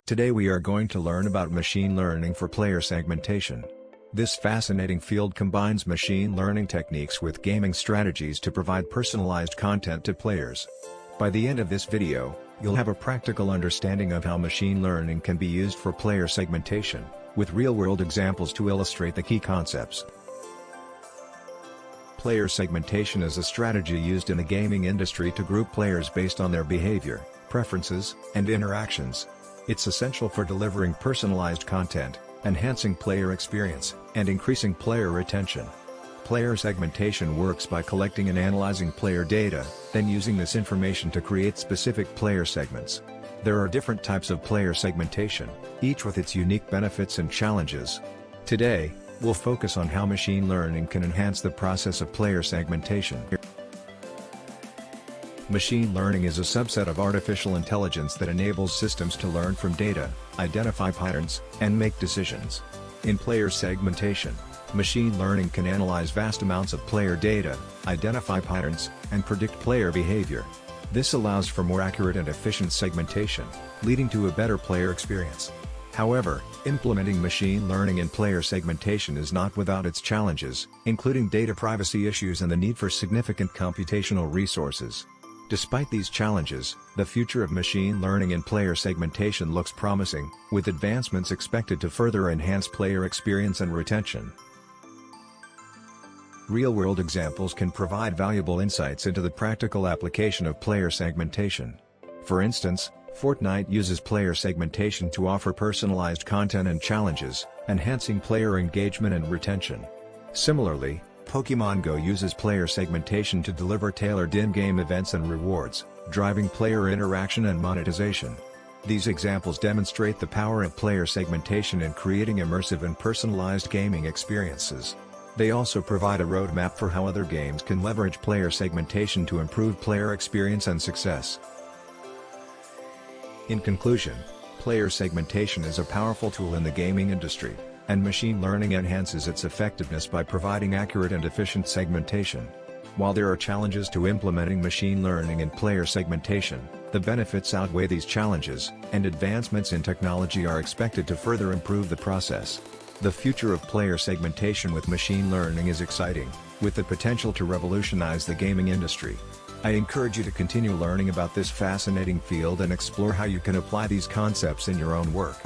Today we are going to learn about machine learning for player segmentation. This fascinating field combines machine learning techniques with gaming strategies to provide personalized content to players. By the end of this video, you'll have a practical understanding of how machine learning can be used for player segmentation, with real-world examples to illustrate the key concepts. Player segmentation is a strategy used in the gaming industry to group players based on their behavior, preferences, and interactions. It's essential for delivering personalized content, enhancing player experience, and increasing player retention. Player segmentation works by collecting and analyzing player data, then using this information to create specific player segments. There are different types of player segmentation, each with its unique benefits and challenges. Today, we'll focus on how machine learning can enhance the process of player segmentation. Machine learning is a subset of artificial intelligence that enables systems to learn from data, identify patterns, and make decisions. In player segmentation, machine learning can analyze vast amounts of player data, identify patterns, and predict player behavior. This allows for more accurate and efficient segmentation, leading to a better player experience. However, implementing machine learning in player segmentation is not without its challenges, including data privacy issues and the need for significant computational resources. Despite these challenges, the future of machine learning in player segmentation looks promising, with advancements expected to further enhance player experience and retention. Real-world examples can provide valuable insights into the practical application of player segmentation. For instance, Fortnite uses player segmentation to offer personalized content and challenges, enhancing player engagement and retention. Similarly, Pokémon Go uses player segmentation to deliver tailored in-game events and rewards, driving player interaction and monetization. These examples demonstrate the power of player segmentation in creating immersive and personalized gaming experiences. They also provide a roadmap for how other games can leverage player segmentation to improve player experience and success. In conclusion, player segmentation is a powerful tool in the gaming industry, and machine learning enhances its effectiveness by providing accurate and efficient segmentation. While there are challenges to implementing machine learning in player segmentation, the benefits outweigh these challenges, and advancements in technology are expected to further improve the process. The future of player segmentation with machine learning is exciting, with the potential to revolutionize the gaming industry. I encourage you to continue learning about this fascinating field and explore how you can apply these concepts in your own work.